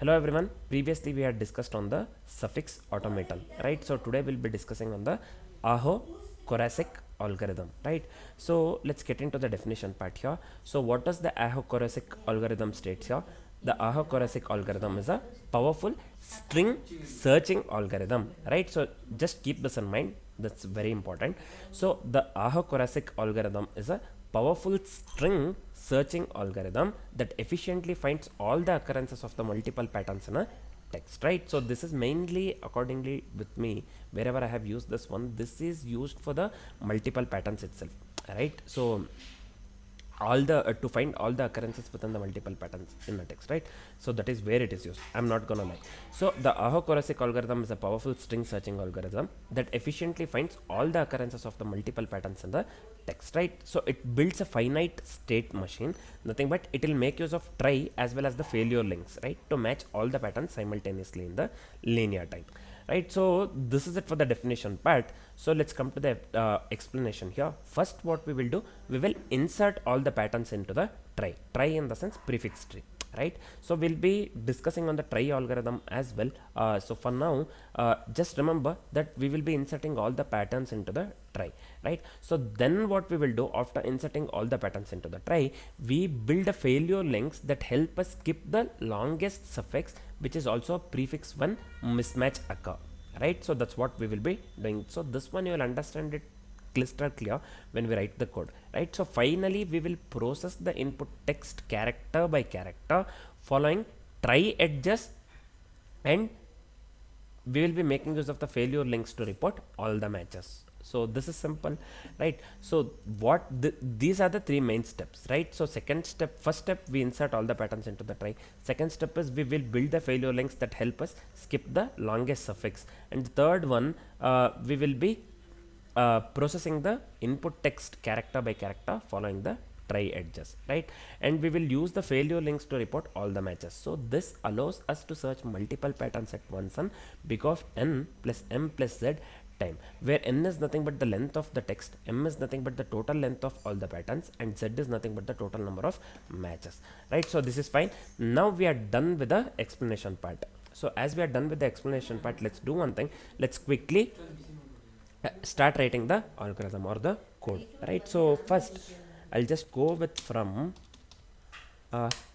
Hello everyone, previously we had discussed on the suffix automaton, right? So today we'll be discussing on the Aho-Corasick algorithm, right? So let's get into the definition part here. So what does the Aho-Corasick algorithm states here? The Aho-Corasick algorithm is a powerful string searching algorithm, right? So just keep this in mind, that's very important. So the Aho-Corasick algorithm is a powerful string searching algorithm that efficiently finds all the occurrences of the multiple patterns in a text, right? So this is mainly accordingly with me, wherever I have used this one, this is used for the multiple patterns itself, right? So all the to find all the occurrences within the multiple patterns in the text, right? So that is where it is used. I'm not gonna lie. So the Aho-Corasick algorithm is a powerful string searching algorithm that efficiently finds all the occurrences of the multiple patterns in the text, right? So it builds a finite state machine, nothing but it will make use of try as well as the failure links, right, to match all the patterns simultaneously in the linear time, right? So this is it for the definition part. So let's come to the explanation here. First, what we will do, we will insert all the patterns into the try in the sense prefix tree, right? So we'll be discussing on the try algorithm as well. So for now, just remember that we will be inserting all the patterns into the try, right? So then what we will do after inserting all the patterns into the try, we build a failure links that help us skip the longest suffix, which is also a prefix when mismatch occur, right? So that's what we will be doing. So this one you will understand it crystal clear when we write the code, right? So finally we will process the input text character by character following try edges, and we will be making use of the failure links to report all the matches. So this is simple, right? So what these are the three main steps, right? So first step, we insert all the patterns into the try. Second step is we will build the failure links that help us skip the longest suffix, and the third one, we will be processing the input text character by character following the try edges, right? And we will use the failure links to report all the matches. So this allows us to search multiple patterns at once on big of n plus m plus z time, where n is nothing but the length of the text, m is nothing but the total length of all the patterns, and z is nothing but the total number of matches, right? So this is fine. Now we are done with the explanation part. So as we are done with the explanation part, let's do one thing. Let's quickly start writing the algorithm or the code, right? So first I'll just go with from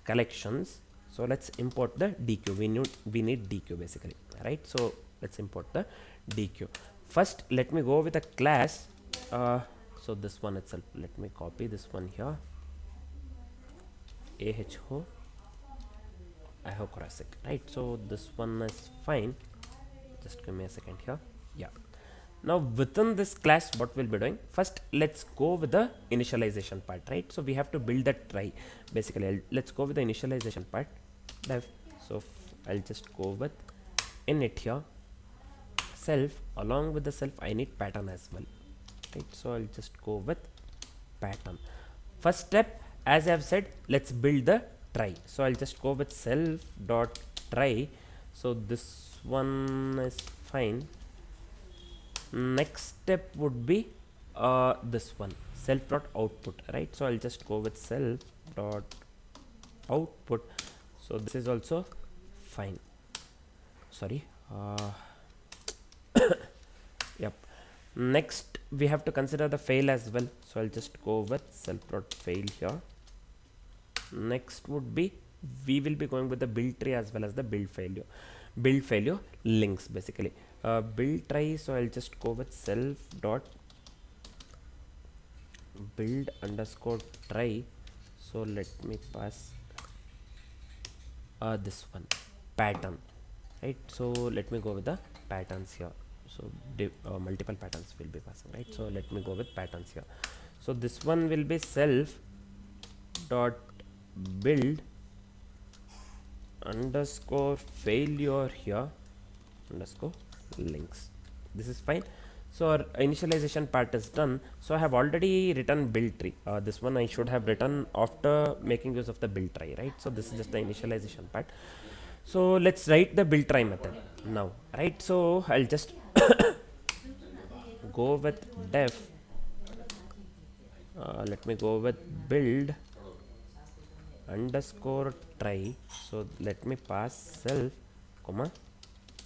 collections. So let's import the DQ. We need DQ basically, right? So let's import the DQ. First let me go with a class. So this one itself, let me copy this one here, Aho-Corasick, right? So this one is fine. Just give me a second here. Yeah. Now within this class, what we'll be doing, first let's go with the initialization part, right? So we have to build that try basically. Let's go with the initialization part. So I'll just go with init here, self. Along with the self I need pattern as well, right? So I'll just go with pattern. First step, as I have said, let's build the try. So I'll just go with self dot try. So this one is fine. Next step would be this one, self dot output, right? So I'll just go with self dot output. So this is also fine. Sorry. Yep. Next we have to consider the fail as well. So I'll just go with self dot fail here. Next would be, we will be going with the build tree as well as the build failure links basically. Build try, so I'll just go with self dot build underscore try. So let me pass this one, pattern, right? So let me go with the patterns here. So multiple patterns will be passing, right? So let me go with patterns here. So this one will be self dot build underscore failure here underscore links. This is fine. So our initialization part is done. So I have already written build tree. This one I should have written after making use of the build try, right? So this is just the initialization part. So let's write the build try method now, right? So I'll just go with def. Let me go with build underscore try. So let me pass self comma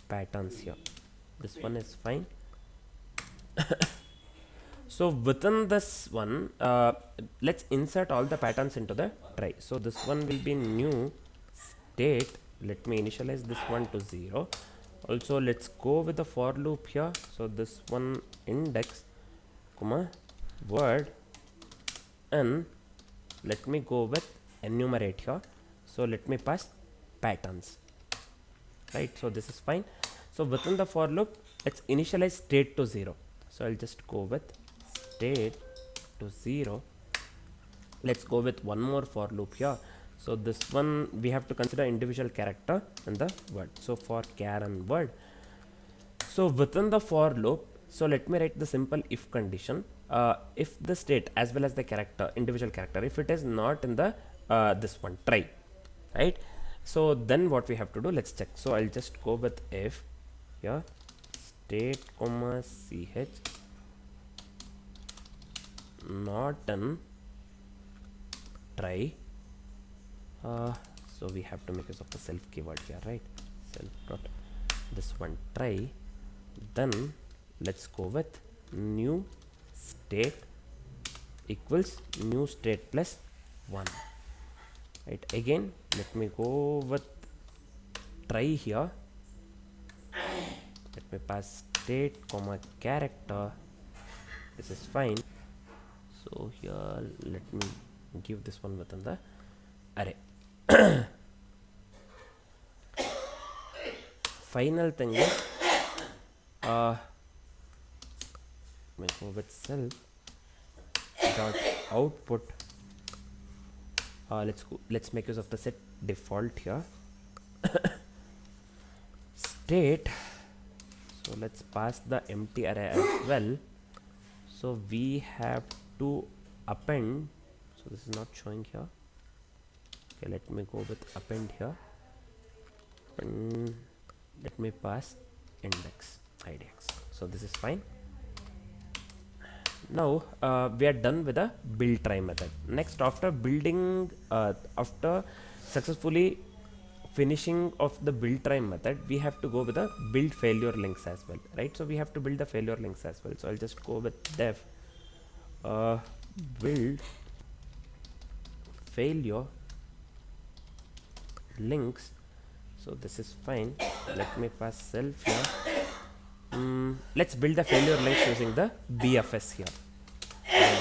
patterns here. This one is fine. So within this one, let's insert all the patterns into the try. So this one will be new state. Let me initialize this one to 0. Also let's go with the for loop here. So this one index comma word, and let me go with enumerate here. So let me pass patterns, right? So this is fine. So within the for loop, let's initialize state to 0. So I'll just go with state to 0. Let's go with one more for loop here. So this one we have to consider individual character and the word. So for char and word. So within the for loop, so let me write the simple if condition. If the state as well as the character, individual character, if it is not in the this one try, right? So then what we have to do, let's check. So I'll just go with if here state comma ch not in try. So we have to make use of the self keyword here, right? Self dot this one try. Then let's go with new state equals new state plus 1, right? Again let me go with try here. Let me pass state comma character. This is fine. So here let me give this one within the array. Final thing is we go with self dot output. Let's make use of the set default here. State. So let's pass the empty array as well. So we have to append. So this is not showing here. Okay, let me go with append here. And let me pass index idx. So this is fine. Now we are done with the build try method. Next, after building, after successfully finishing of the build try method, we have to go with the build failure links as well, right? So we have to build the failure links as well. So I'll just go with def build failure links. So this is fine. Let me pass self here. Let's build the failure links using the BFS here.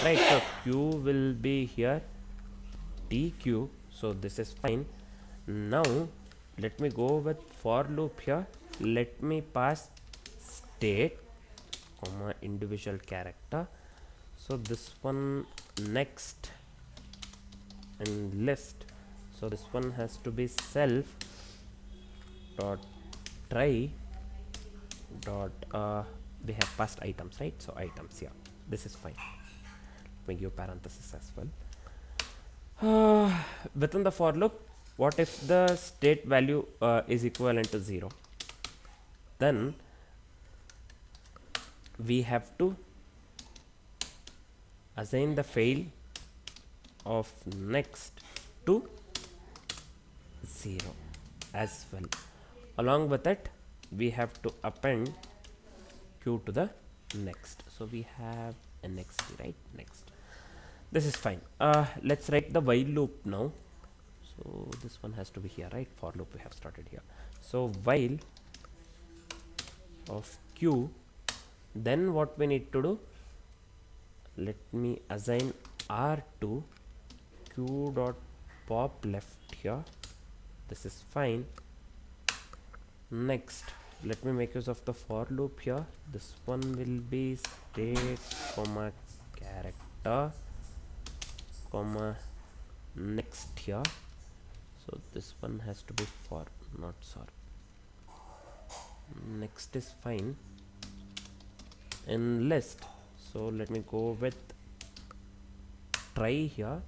Right, so Q will be here TQ. So this is fine. Now let me go with for loop here. Let me pass state comma individual character. So this one next and list. So this one has to be self dot try dot we have passed items, right? So items here. This is fine. Let me give parenthesis as well. Within the for loop, what if the state value is equivalent to 0? Then we have to assign the fail of next to 0 as well. Along with it, we have to append Q to the next. So we have a next, right? Next. This is fine. Let's write the while loop now. So this one has to be here, right? For loop we have started here. So while of Q, then what we need to do? Let me assign R to Q dot pop left here. This is fine. Next, let me make use of the for loop here. This one will be state comma character comma next here. So this one has to be for, not sorry. Next is fine. In list, so let me go with try here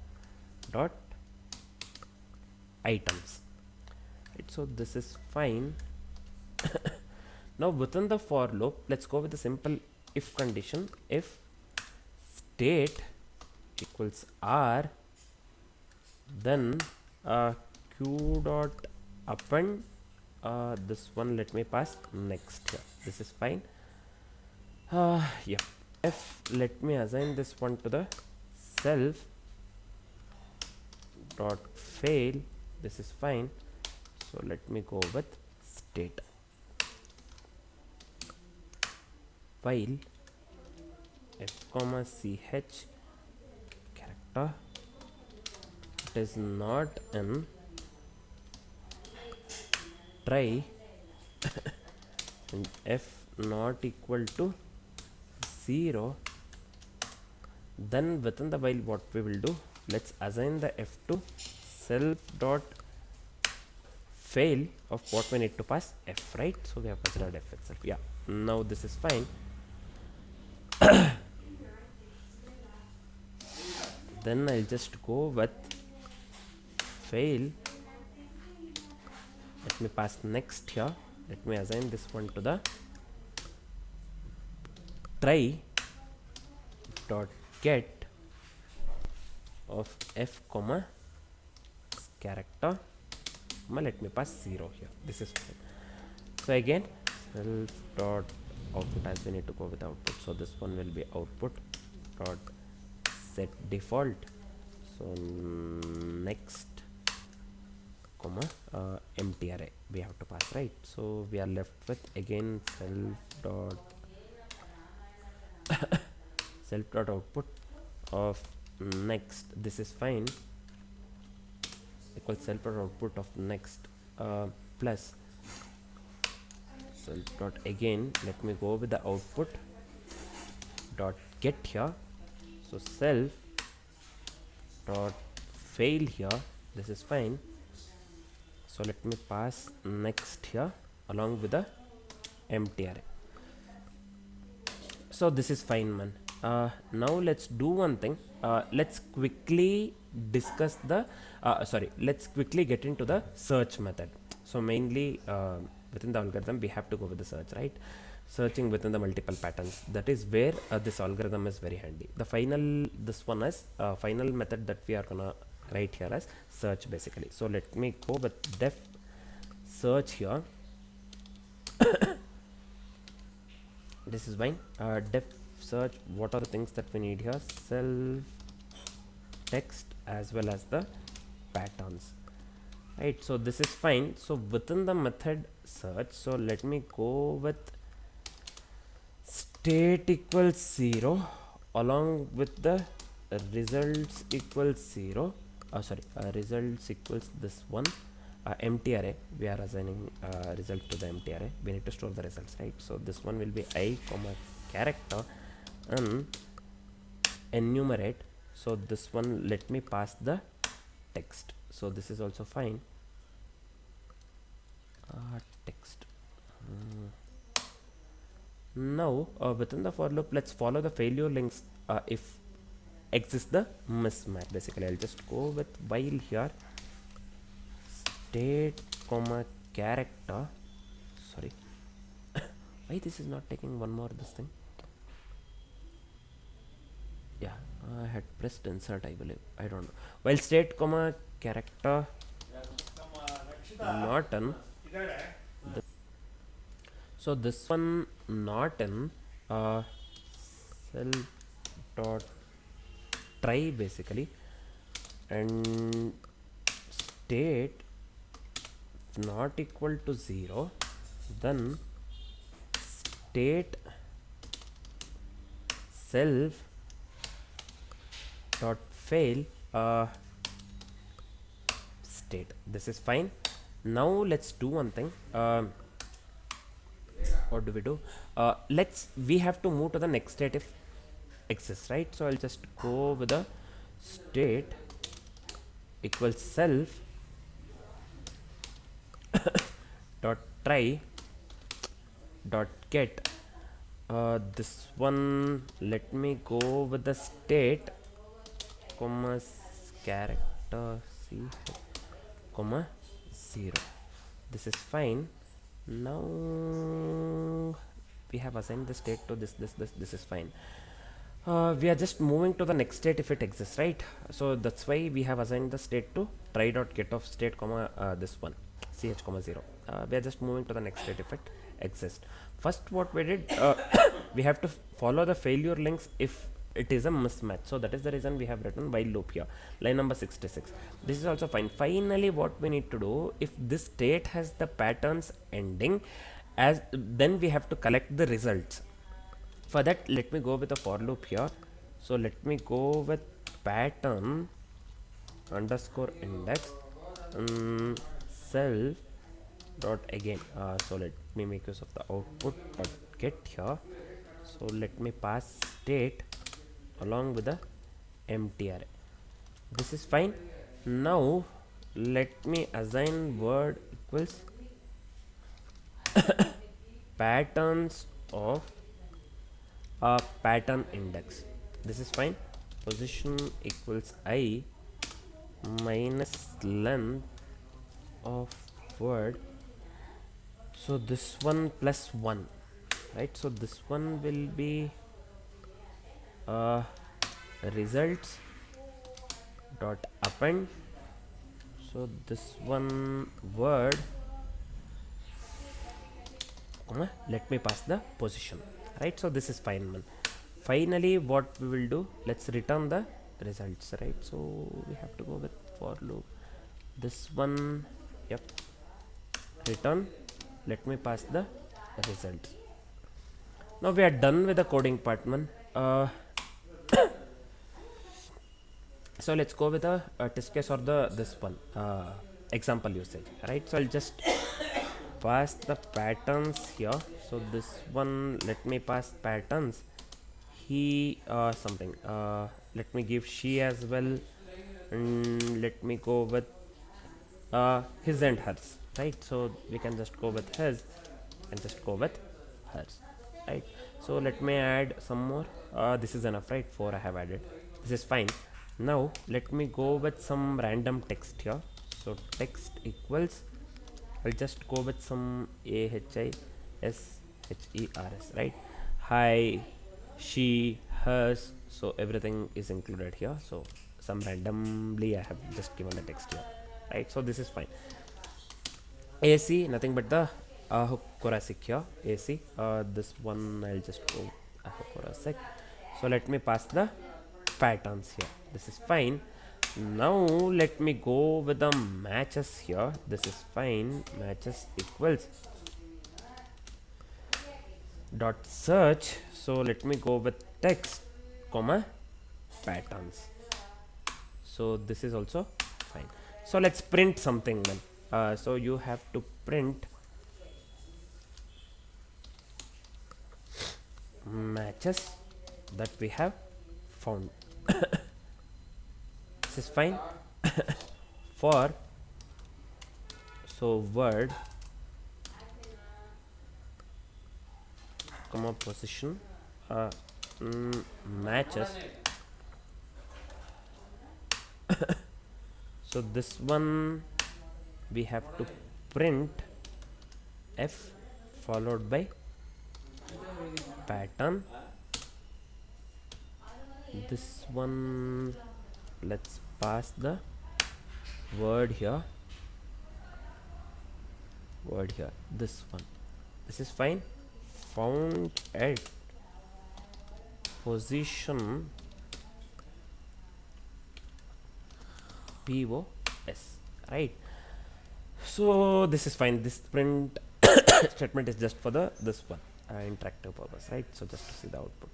dot items, right? So this is fine. Now within the for loop, let's go with the simple if condition. If state equals R, then q dot append this one, let me pass next here. This is fine. Yeah, f, let me assign this one to the self dot fail. This is fine. So let me go with state while f comma ch character it is not in try and f not equal to 0, then within the while what we will do, let's assign the f to self dot fail of what we need to pass f, right? So we have considered f itself. Yeah, now this is fine. Then I'll just go with fail. Let me pass next here. Let me assign this one to the try dot get of f comma character. Let me pass 0 here. This is fine. So again, self dot output, as we need to go with output. So this one will be output dot set default. So next comma empty array we have to pass, right? So we are left with again self dot output of next. This is fine. Equals self dot output of next plus self dot again. Let me go with the output dot get here. So self dot fail here. This is fine. So let me pass next here along with the empty array. So this is fine, man. Now let's do one thing. Let's quickly discuss the let's quickly get into the search method. So mainly within the algorithm we have to go with the search, right? Searching within the multiple patterns, that is where this algorithm is very handy. The final, this one is final method that we are gonna write here as search basically. So let me go with def search here. This is fine. Def search, what are the things that we need here? Self text as well as the patterns, right? So this is fine. So within the method search, so let me go with state equals 0 along with the results equals 0. Results equals this one empty array. We are assigning result to the empty array. We need to store the results, right? So this one will be I comma character and enumerate. So this one, let me pass the text. So this is also fine. Text. Now within the for loop, let's follow the failure links if exists the mismatch. Basically I'll just go with while here state comma character. Sorry, why this is not taking one more this thing? Yeah, I had pressed insert, I believe. I don't know. While state comma character not in so this one not in self dot try basically, and state not equal to 0, then state self dot fail state. This is fine. Now let's do one thing. What do we do? We have to move to the next state if exists, right? So I'll just go with the state equals self dot try dot get. This one, let me go with the state comma character c comma 0. This is fine. Now we have assigned the state to this is fine. We are just moving to the next state if it exists, right? So that's why we have assigned the state to try dot get of state comma this one ch comma 0. We are just moving to the next state if it exists. First what we did, we have to follow the failure links if it is a mismatch. So that is the reason we have written while loop here, line number 66. This is also fine. Finally what we need to do, if this state has the patterns ending as, then we have to collect the results. For that, let me go with a for loop here. So let me go with pattern underscore index self dot again. So let me make use of the output dot get here. So let me pass state along with the empty array. This is fine. Now let me assign word equals patterns of a pattern index. This is fine. Position equals I minus length of word. So this one plus 1, right? So this one will be results dot append. So this one word, let me pass the position, right? So this is fine, man. Finally what we will do, let's return the results, right? So we have to go with for loop. This one, yep, return. Let me pass the results. Now we are done with the coding part, man. So let's go with the test case or the this one example usage, right? So I'll just pass the patterns here. So this one, let me pass patterns. He something. Let me give she as well, and let me go with his and hers, right? So we can just go with his and just go with hers, right? So let me add some more. This is enough, right? 4 I have added. This is fine. Now let me go with some random text here. So text equals, I'll just go with some AHISHERS, right? Hi, she, hers. So everything is included here. So some randomly I have just given the text here, right? So this is fine. AC, nothing but the Aho-Corasick here. AC, this one I'll just go Aho-Corasick. So let me pass the patterns here. This is fine. Now let me go with the matches here. This is fine. Matches equals dot search. So let me go with text comma patterns. So this is also fine. So let's print something then. So you have to print matches that we have found. This is fine. For so word comma position matches. So this one we have to print f followed by pattern. This one, let's pass the word here, this one. This is fine. Found at position POS, right? So this is fine. This print statement is just for the this one interactive purpose, right? So just to see the output.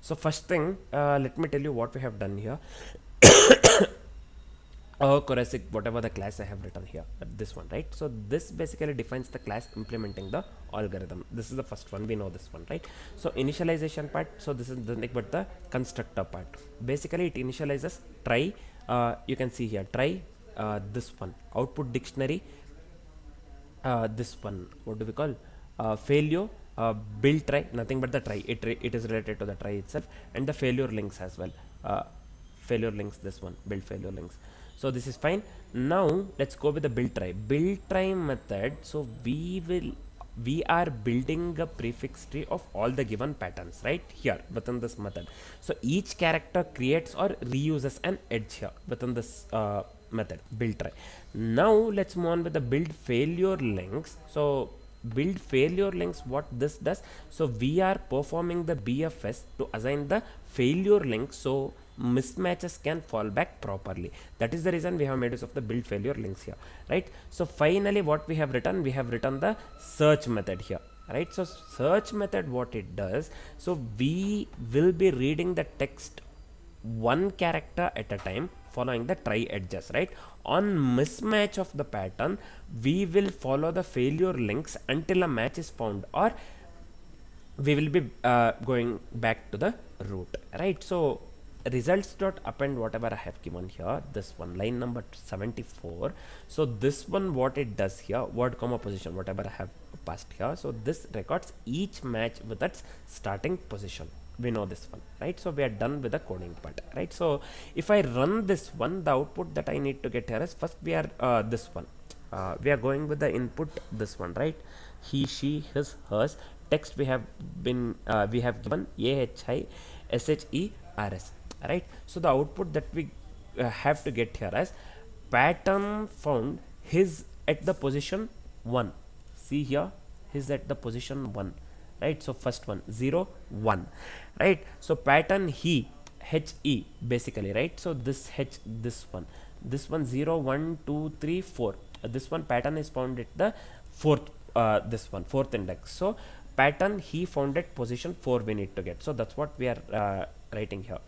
So first thing, let me tell you what we have done here. Aho-Corasick, whatever the class I have written here, this one, right? So this basically defines the class implementing the algorithm. This is the first one, we know this one, right? So initialization part, so this is the but the constructor part. Basically it initializes try, you can see here try, this one output dictionary, this one, what do we call, failure, build try, nothing but the try, it is related to the try itself, and the failure links as well, failure links, this one, build failure links. So this is fine. Now let's go with the build try method. So we will we are building a prefix tree of all the given patterns right here within this method. So each character creates or reuses an edge here within this method build try. Now let's move on with the build failure links. So build failure links, what this does, so we are performing the BFS to assign the failure link so mismatches can fall back properly. That is the reason we have made use of the build failure links here, right? So finally what we have written the search method here, right? So search method, what it does, so we will be reading the text one character at a time following the try edges, right? On mismatch of the pattern, we will follow the failure links until a match is found, or we will be going back to the root, right? So results dot append whatever I have given here, this one line number 74. So this one, what it does here, word comma position, whatever I have passed here, so this records each match with its starting position. We know this one, right? So we are done with the coding part, right? So if I run this one, the output that I need to get here is, first we are this one, we are going with the input this one, right? He, she, his, hers. Text we have been we have given AHISHERS, right? So the output that we have to get here is pattern found his at the position 1. See here, his at the position 1, right? So first one 0 1, right? So pattern he, HE basically, right? So this H, this one 0 1 2 3 4, this one pattern is found at the fourth this one fourth index. So pattern he found at position 4 we need to get. So that's what we are writing here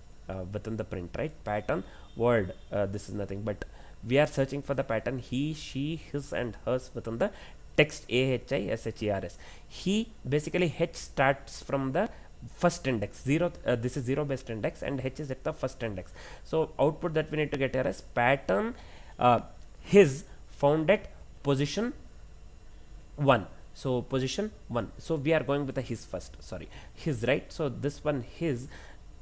within the print, right? Pattern word, this is nothing but we are searching for the pattern he, she, his and hers within the text AHISHERS. He, basically H starts from the first index 0, this is 0 based index, and H is at the first index. So output that we need to get here is pattern his found at position 1. So position 1, so we are going with the his first, sorry, his, right? So this one his,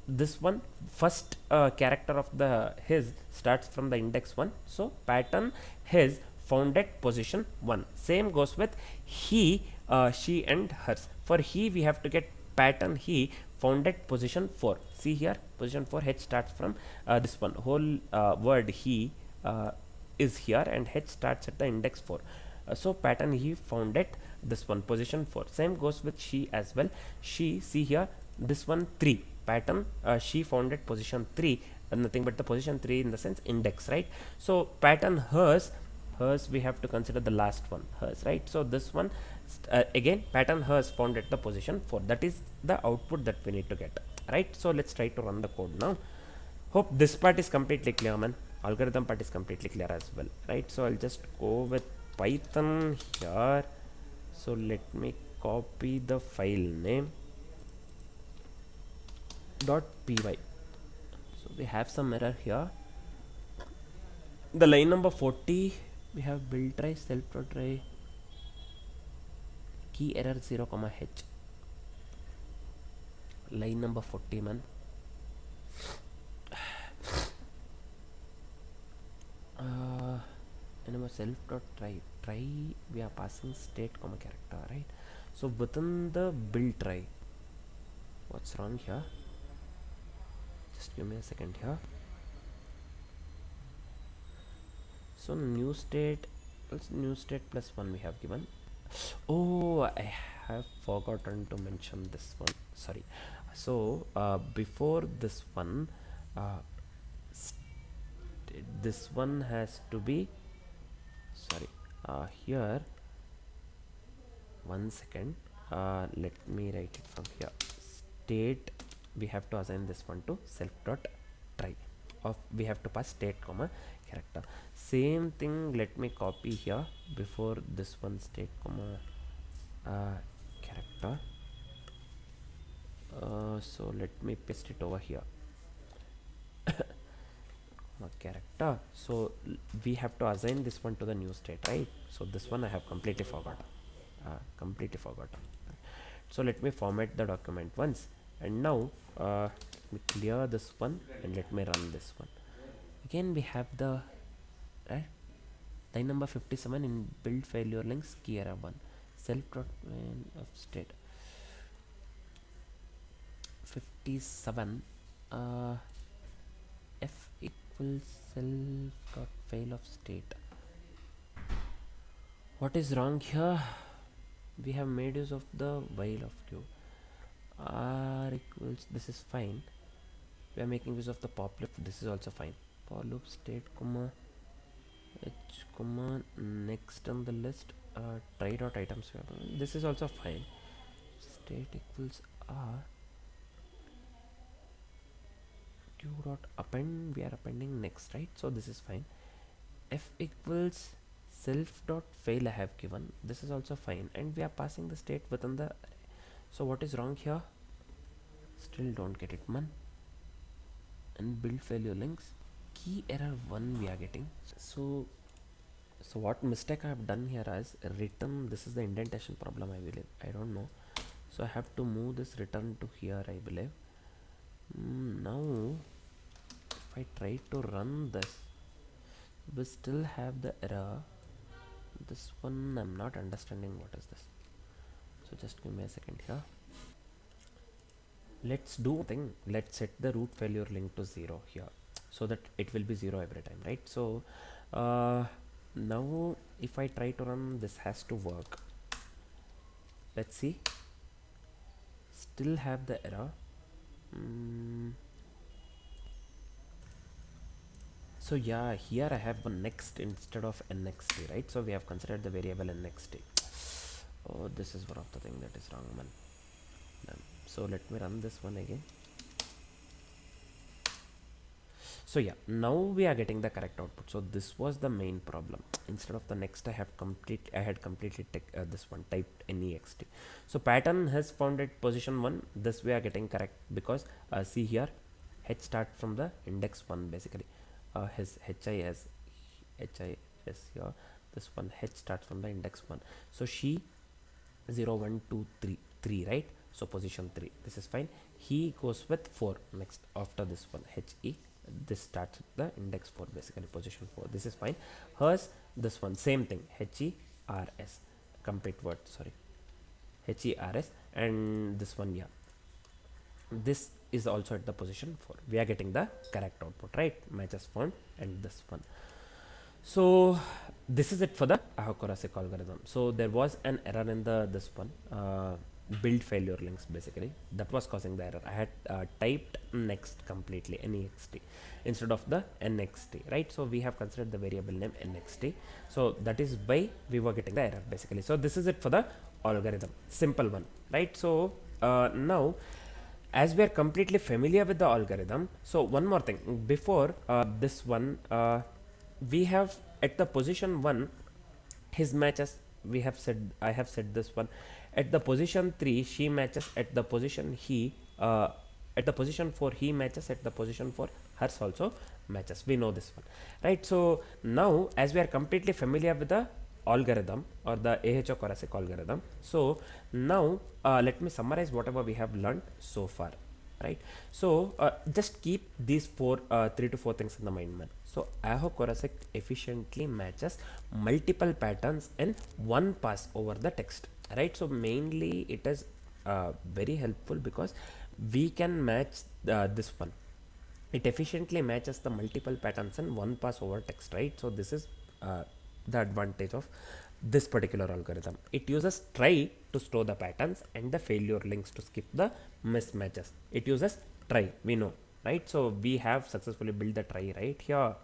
this one first character of the his starts from the index 1. So pattern his found at position 1. Same goes with he, she and hers. For he we have to get pattern he found at position 4. See here, position 4, H starts from this one whole word he is here, and H starts at the index 4. So pattern he found at this one position 4. Same goes with she as well. She, see here, this one 3, pattern she found at position 3, nothing but the position 3 in the sense index, right? So pattern hers we have to consider the last one, hers, right? So this one again pattern hers found at the position 4. That is the output that we need to get, right? So let's try to run the code now. Hope this part is completely clear, man. Algorithm part is completely clear as well, right? So I'll just go with Python here. So let me copy the file name .py. So we have some error here. The line number 40, we have build try, self try, key error 0, H. Line number 40, man. Self try, we are passing state comma character, right? So within the build try, what's wrong here? Just give me a second here. So new state plus 1 we have given. Oh, I have forgotten to mention this one, sorry. So before this one, this one has to be, sorry, here, one second, let me write it from here. State, we have to assign this one to self dot try, of we have to pass state comma character. Same thing, let me copy here before this one, state comma character. So let me paste it over here. Character. So we have to assign this one to the new state, right? So this one I have completely forgotten. So let me format the document once, and now let me clear this one and let me run this one. Again we have the line number 57 in build failure links, key error 1. self dot main of state 57 f equals self dot fail of state. What is wrong here? We have made use of the while of q. R equals, this is fine. We are making use of the pop loop, this is also fine. For loop state comma h comma next on the list try dot items, this is also fine. State equals r q dot append, we are appending next, right? So this is fine. F equals self dot fail I have given, this is also fine, and we are passing the state within the. So what is wrong here? Still don't get it, man. And build failure links, key error 1 we are getting. So what mistake I have done here is written, this is the indentation problem, I believe, I don't know. So I have to move this return to here, I believe. Now if I try to run this, we still have the error. This one I'm not understanding what is this, so just give me a second here. Let's do thing, let's set the root failure link to 0 here, so that it will be 0 every time, right? So now if I try to run, this has to work. Let's see, still have the error. So yeah, here I have one next instead of nxt, right? So we have considered the variable nxt. Oh, this is one of the thing that is wrong, man. So let me run this one again. So yeah, now we are getting the correct output. So this was the main problem. Instead of the next, I had completely this one typed next. So pattern has found at position 1. This we are getting correct because see here, h start from the index 1 basically. His HIS here, this one h starts from the index 1. So she 0 1 2 3, right? So position 3, this is fine. He goes with 4 next after this one, HE, this starts with the index 4 basically, position 4, this is fine. Hers, this one same thing, HERS, complete word, sorry, HERS, and this one, yeah, this is also at the position 4. We are getting the correct output, right? Matches found, and this one. So this is it for the Aho-Corasick algorithm. So there was an error in the this one build failure links basically, that was causing the error. I had typed next completely next instead of the nxt, right? So we have considered the variable name nxt, so that is why we were getting the error basically. So this is it for the algorithm, simple one, right? So now as we are completely familiar with the algorithm, so one more thing before this one, we have at the position 1 his matches, we have said, I have said this one. At the position 3 she matches, at the position he at the position 4 he matches, at the position 4 hers also matches, we know this one, right? So now as we are completely familiar with the algorithm or the Aho-Corasick algorithm, so now let me summarize whatever we have learned so far, right? So just keep these 3 to 4 things in the mind, man. So Aho-Corasick efficiently matches multiple patterns in one pass over the text, right? So mainly it is very helpful because we can match this one, it efficiently matches the multiple patterns in one pass over text, right? So this is the advantage of this particular algorithm. It uses try to store the patterns and the failure links to skip the mismatches. It uses try, we know, right? So we have successfully built the try right here.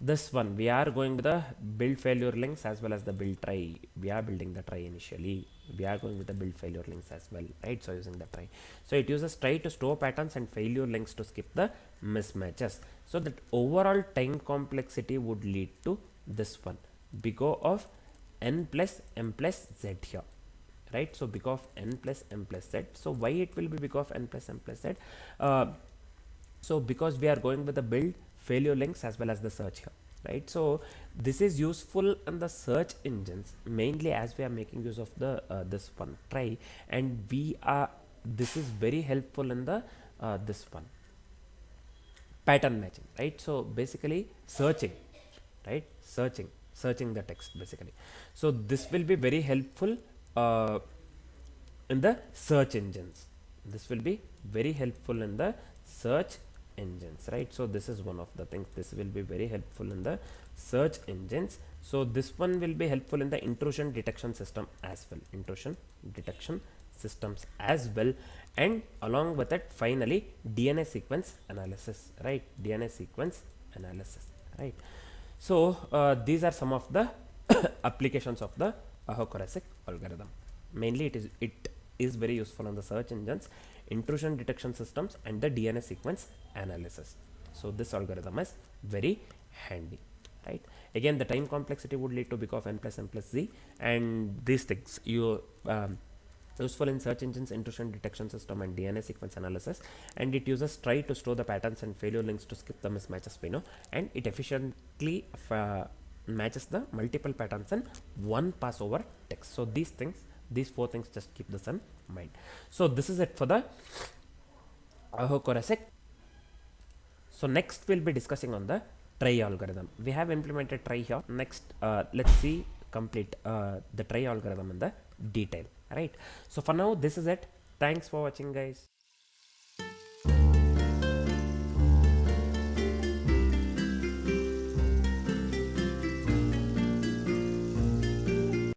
This one we are going with the build failure links as well as the build try. We are building the try initially, we are going with the build failure links as well, right? So using the try, so it uses try to store patterns and failure links to skip the mismatches. So that overall time complexity would lead to this one, big O of n plus m plus z here, right? So big O of n plus m plus z. So why it will be big O of n plus m plus z? So because we are going with the build failure links as well as the search here, right? So this is useful in the search engines mainly as we are making use of the this one try, and we are, this is very helpful in the this one pattern matching, right? So basically searching, right? Searching the text basically. So this will be very helpful uh, in the search engines. This will be very helpful in the search engines, right? So this is one of the things. This will be very helpful in the search engines. So this one will be helpful in the intrusion detection system as well, intrusion detection systems as well. And along with it, finally, DNA sequence analysis, right? DNA sequence analysis, right? So these are some of the applications of the Aho-Corasick algorithm. Mainly it is very useful on the search engines, intrusion detection systems, and the DNA sequence analysis. So this algorithm is very handy, right? Again, the time complexity would lead to big of n plus m plus z, and these things you useful in search engines, intrusion detection system, and DNA sequence analysis. And it uses try to store the patterns and failure links to skip the mismatches we know, and it efficiently matches the multiple patterns in one pass over text. So these things, these four things, just keep this in mind. So this is it for the Aho-Corasick. So next we'll be discussing on the try algorithm. We have implemented try here. Next let's see complete the try algorithm in the detail, right? So for now, this is it. Thanks for watching, guys.